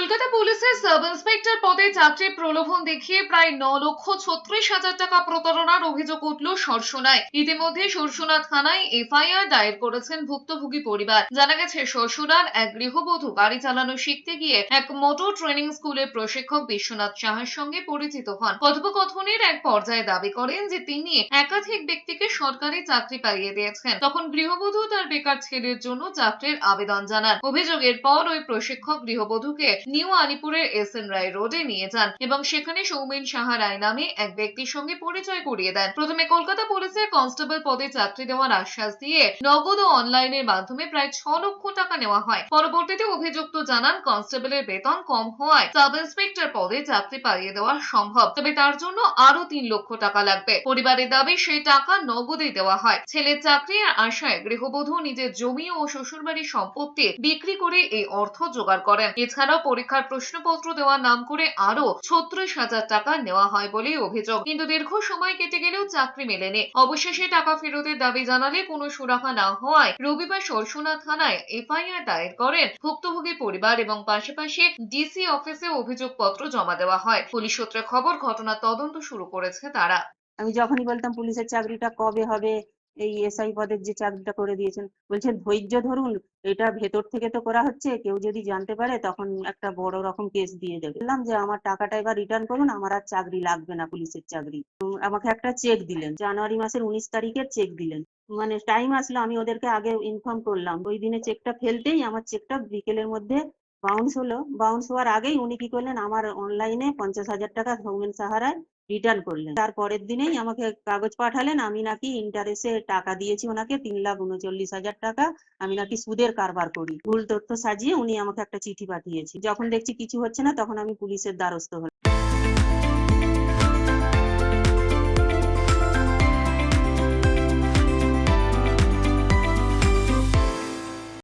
কলকাতা পুলিশের sub inspector পদে চাকরির প্রলোভন দেখিয়ে প্রায় 9,36,000 টাকা প্রতারণার অভিযোগ উঠল সরসোনায়। ইতিমধ্যে সরসোনা থানায় এফআইআর দায়ের করেছেন ভুক্তভোগী পরিবার। জানা গেছে, সরসোনার এক গৃহবধূ গাড়ি চালানো শিখতে গিয়ে এক মোটর ট্রেনিং স্কুলের প্রশিক্ষক বিশ্বনাথ সাহার সঙ্গে পরিচিত হন। কথোপকথনের এক পর্যায়ে দাবি করেন যে তিনি একাধিক ব্যক্তিকে সরকারি চাকরি পাইয়ে দিয়েছেন। তখন গৃহবধূ তার বেকার ছেলের জন্য চাকরির আবেদন জানান। অভিযোগের পর ওই প্রশিক্ষক গৃহবধূকে নিউ আলিপুরের SN রায় রোডে নিয়ে যান এবং সেখানে সৌমেন সাহা রায় নামে এক ব্যক্তির সঙ্গে পরিচয় করিয়ে দেন। প্রথমে কলকাতা পুলিশের কনস্টেবল পদে চাকরি দেওয়ার আশ্বাস দিয়ে নগদ ও অনলাইনের মাধ্যমে প্রায় 6 লক্ষ টাকা নেওয়া হয়। পরবর্তীতে অভিযুক্ত জানান, কনস্টেবলের বেতন কম হওয়ায় সাব ইন্সপেক্টর পদে চাকরি পাইয়ে দেওয়া সম্ভব, তবে তার জন্য আরো 3 লক্ষ টাকা লাগবে। পরিবারের দাবি, সেই টাকা নগদে দেওয়া হয়। ছেলের চাকরির আশায় গৃহবধূ নিজের জমি ও শ্বশুরবাড়ির সম্পত্তি বিক্রি করে এই অর্থ জোগাড় করেন। এছাড়াও পরীক্ষার প্রশ্নপত্র দেওয়ার নাম করে আরো 36,000 টাকা নেওয়া হয় বলেই অভিযোগ। কিন্তু দীর্ঘ সময় কেটে গেলেও চাকরি মেলেনি। অবশেষে টাকা ফেরতের দাবি জানালে কোনো সুরাহা না হওয়ায় রবিবার সরসোনা থানায় এফআইআর দায়ের করেন ভুক্তভোগী পরিবার এবং পাশাপাশি ডিসি অফিসে অভিযোগপত্র জমা দেওয়া হয়। পুলিশ সূত্রে খবর, ঘটনার তদন্ত শুরু করেছে তারা। আমি যখনই বলতাম পুলিশের চাকরিটা কবে হবে, এই এসআই পদের যে চাকরিটা করে দিয়েছেন, বলছেন ধৈর্য ধরুন, এটা ভেতর থেকে তো করা হচ্ছে, কেউ যদি জানতে পারে তখন একটা বড় রকম কেস দিয়ে দেবে। বললাম যে আমার টাকাটা এবার রিটার্ন করুন, আমার আর চাকরি লাগবে না, পুলিশের চাকরি। আমাকে একটা চেক দিলেন, জানুয়ারি মাসের 19 তারিখের চেক দিলেন। মানে টাইম আসলো, আমি ওদেরকে আগে ইনফর্ম করলাম। ওই দিনে চেকটা ফেলতেই আমার চেকটা বিকেলের মধ্যে বাউন্স হলো। বাউন্স হওয়ার আগেই উনি কি করলেন, আমার অনলাইনে 50,000 টাকা সৌমেন সাহারায় রিটার্ন করলেন। তার পরের দিনেই আমাকে কাগজ পাঠালেন, আমি নাকি ইন্টারেস্টে টাকা দিয়েছি ওনাকে 3,39,000 টাকা, আমি নাকি সুদের কারবার করি। ভুল তথ্য সাজিয়ে উনি আমাকে একটা চিঠি পাঠিয়েছে। যখন দেখছি কিছু হচ্ছে না, তখন আমি পুলিশের দ্বারস্থ হলাম।